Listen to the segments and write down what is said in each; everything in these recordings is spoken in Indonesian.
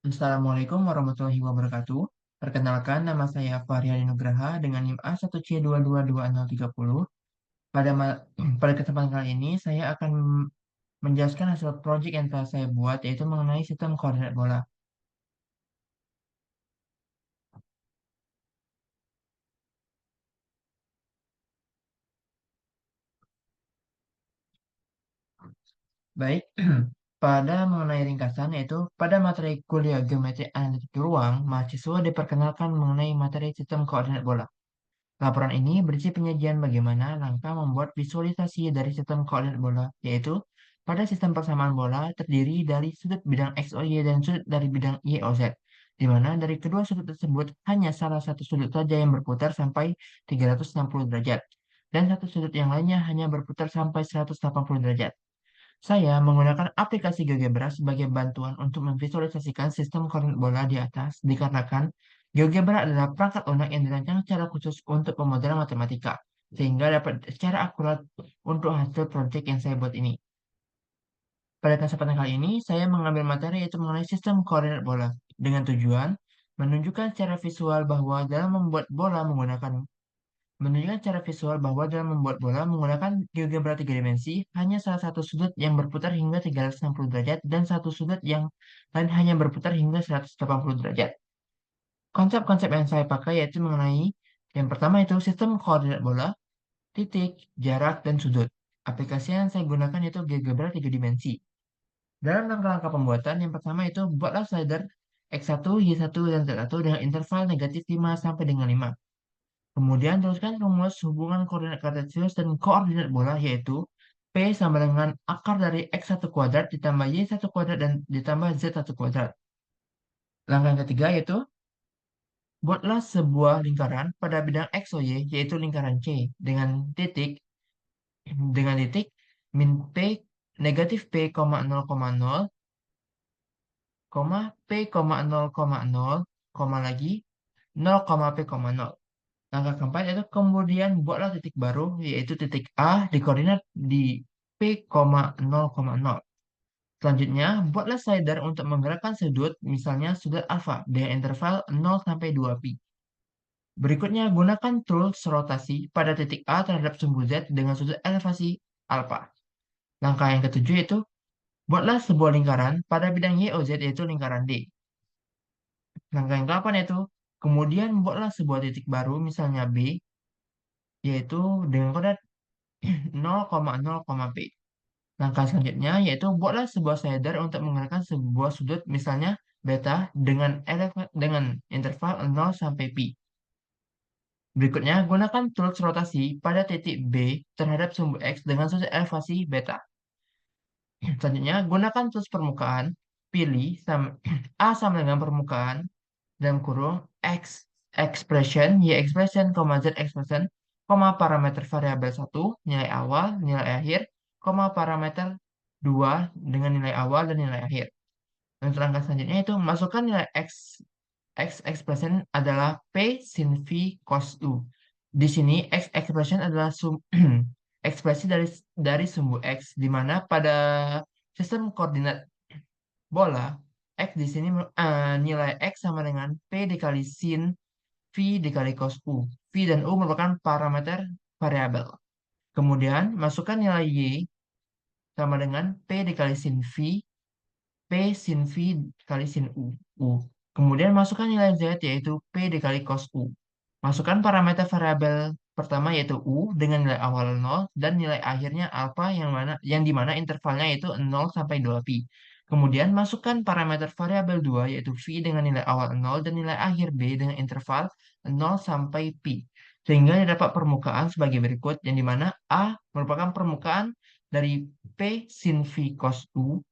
Assalamualaikum warahmatullahi wabarakatuh. Perkenalkan, nama saya Faryadi Nugraha dengan NIM A1C222030. Pada kesempatan kali ini, saya akan menjelaskan hasil proyek yang telah saya buat, yaitu mengenai sistem koordinat bola. Baik, pada mengenai ringkasan, yaitu pada materi kuliah geometri analitik ruang, mahasiswa diperkenalkan mengenai materi sistem koordinat bola. Laporan ini berisi penyajian bagaimana langkah membuat visualisasi dari sistem koordinat bola, yaitu pada sistem persamaan bola terdiri dari sudut bidang XOY dan sudut dari bidang YOZ, di mana dari kedua sudut tersebut hanya salah satu sudut saja yang berputar sampai 360 derajat, dan satu sudut yang lainnya hanya berputar sampai 180 derajat. Saya menggunakan aplikasi GeoGebra sebagai bantuan untuk memvisualisasikan sistem koordinat bola di atas, dikarenakan GeoGebra adalah perangkat lunak yang dirancang secara khusus untuk pemodelan matematika, sehingga dapat secara akurat untuk hasil proyek yang saya buat ini. Pada kesempatan kali ini, saya mengambil materi yaitu mengenai sistem koordinat bola, dengan tujuan dalam membuat bola menggunakan GeoGebra 3 dimensi, hanya salah satu sudut yang berputar hingga 360 derajat dan satu sudut yang lain hanya berputar hingga 180 derajat. Konsep-konsep yang saya pakai yaitu mengenai yang pertama itu sistem koordinat bola, titik, jarak, dan sudut. Aplikasi yang saya gunakan yaitu GeoGebra 3 dimensi. Dalam langkah-langkah pembuatan, yang pertama itu buatlah slider X1, Y1, dan Z1 dengan interval negatif 5 sampai dengan 5. Kemudian teruskan rumus hubungan koordinat kartesius dan koordinat bola, yaitu P sama dengan akar dari X1 kuadrat ditambah Y1 kuadrat dan ditambah Z1 kuadrat. Langkah yang ketiga yaitu buatlah sebuah lingkaran pada bidang X, Y, yaitu lingkaran C dengan titik min P negatif P, 0,0, P, 0,0, lagi 0, P, 0. Langkah keempat yaitu kemudian buatlah titik baru, yaitu titik A di koordinat di P, 0,0. Selanjutnya, buatlah slider untuk menggerakkan sudut, misalnya sudut alfa dengan interval 0 sampai 2 pi. Berikutnya, gunakan tools rotasi pada titik A terhadap sumbu Z dengan sudut elevasi alfa. Langkah yang ketujuh yaitu buatlah sebuah lingkaran pada bidang YOZ, yaitu lingkaran D. Langkah yang ke-8 yaitu kemudian buatlah sebuah titik baru, misalnya B, yaitu dengan koordinat 0,0, P. Langkah selanjutnya yaitu buatlah sebuah slider untuk menggunakan sebuah sudut, misalnya beta dengan interval 0 sampai pi. Berikutnya, gunakan tools rotasi pada titik B terhadap sumbu X dengan sudut elevasi beta. Selanjutnya, gunakan tools permukaan, pilih A sama dengan permukaan, dalam kurung X expression, Y expression, Z expression, parameter variabel 1 nilai awal, nilai akhir, parameter 2 dengan nilai awal dan nilai akhir. Untuk langkah selanjutnya itu masukkan nilai X expression adalah P sin V cos U. Di sini X expression adalah ekspresi dari sumbu X, di mana pada sistem koordinat bola, X di sini nilai X sama dengan P dikali sin V dikali cos U. V dan U merupakan parameter variabel. Kemudian masukkan nilai Y sama dengan P dikali sin V, P sin V dikali sin U. Kemudian masukkan nilai Z yaitu P dikali cos U. Masukkan parameter variabel pertama yaitu U dengan nilai awal 0 dan nilai akhirnya alfa yang dimana intervalnya yaitu 0 sampai 2 pi. Kemudian masukkan parameter variabel 2 yaitu V dengan nilai awal 0 dan nilai akhir B dengan interval 0 sampai pi. Sehingga dapat permukaan sebagai berikut, yang dimana A merupakan permukaan dari P sin V cos U,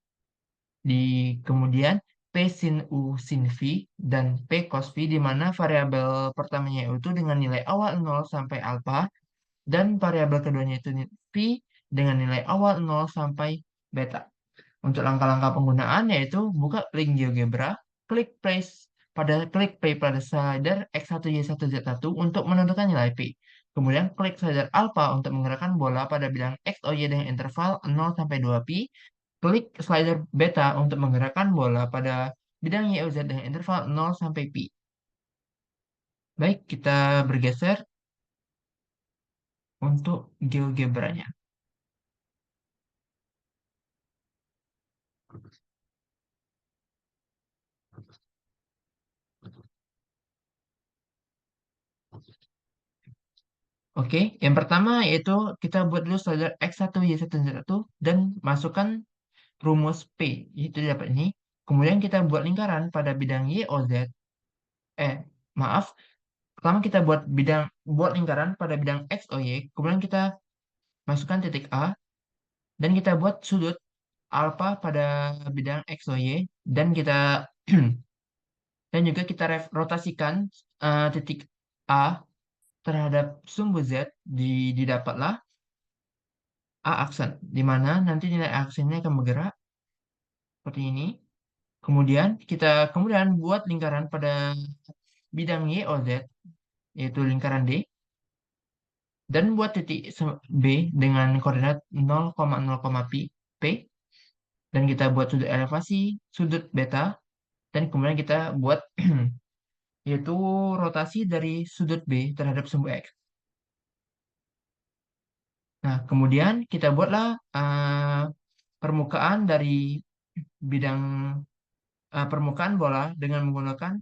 di kemudian P sin U sin V dan P cos V, di mana variabel pertamanya itu dengan nilai awal 0 sampai alfa dan variabel keduanya itu V dengan nilai awal 0 sampai beta. Untuk langkah-langkah penggunaan yaitu buka link GeoGebra, klik play pada slider X1, Y1, Z1 untuk menentukan nilai P. Kemudian klik slider alpha untuk menggerakkan bola pada bidang X, O, Y dengan interval 0 sampai 2 pi. Klik slider beta untuk menggerakkan bola pada bidang Y, O, Z dengan interval 0 sampai pi. Baik, kita bergeser untuk GeoGebra-nya. Oke, yang pertama yaitu kita buat dulu standar X1, Y1, Z1, dan masukkan rumus P, yaitu dapat ini. Kemudian kita buat lingkaran pada bidang Y, O, Z. Maaf, pertama kita buat lingkaran pada bidang X, O, Y. Kemudian kita masukkan titik A, dan kita buat sudut alfa pada bidang X, O, Y. Dan kita dan juga kita rotasikan titik A terhadap sumbu Z, didapatlah A aksen, di mana nanti nilai aksennya akan bergerak seperti ini. Kemudian buat lingkaran pada bidang Y, O, Z, yaitu lingkaran D, dan buat titik B dengan koordinat 0,0, pi, P, dan kita buat sudut elevasi, sudut beta, dan kemudian kita buat yaitu rotasi dari sudut B terhadap sumbu X. Nah, kemudian kita buatlah permukaan dari bidang permukaan bola dengan menggunakan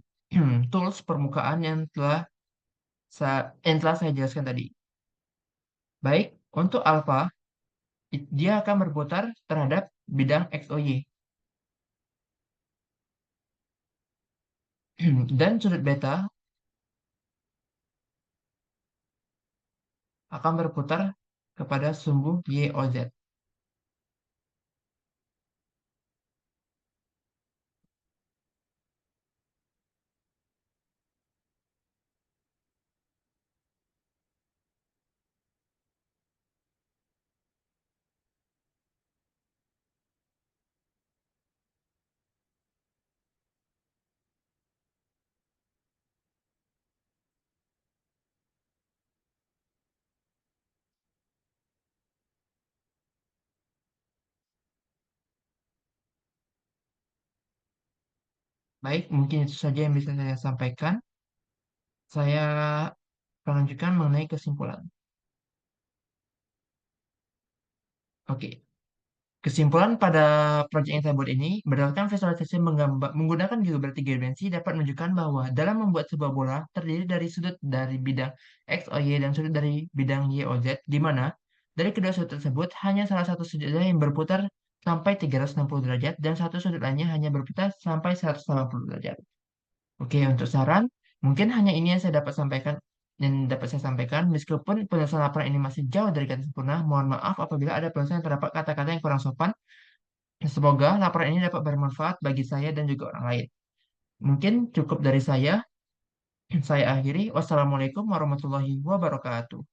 tools permukaan yang telah saya jelaskan tadi. Baik, untuk alfa dia akan berputar terhadap bidang XOY dan sudut beta akan berputar kepada sumbu YOZ. Baik, mungkin itu saja yang bisa saya sampaikan. Saya akan lanjutkan mengenai kesimpulan. Oke, kesimpulan pada proyek yang saya buat ini, berdasarkan visualisasi menggunakan geometri tiga dimensi dapat menunjukkan bahwa dalam membuat sebuah bola terdiri dari sudut dari bidang X, O, Y, dan sudut dari bidang Y, O, Z, di mana dari kedua sudut tersebut hanya salah satu sudut saja yang berputar sampai 360 derajat dan satu sudut lainnya hanya berputar sampai 180 derajat. Oke, untuk saran, mungkin hanya ini yang dapat saya sampaikan. Meskipun penyelesaian laporan ini masih jauh dari kata sempurna, mohon maaf apabila ada penyelesaian yang terdapat kata-kata yang kurang sopan. Semoga laporan ini dapat bermanfaat bagi saya dan juga orang lain. Mungkin cukup dari saya. Saya akhiri. Wassalamualaikum warahmatullahi wabarakatuh.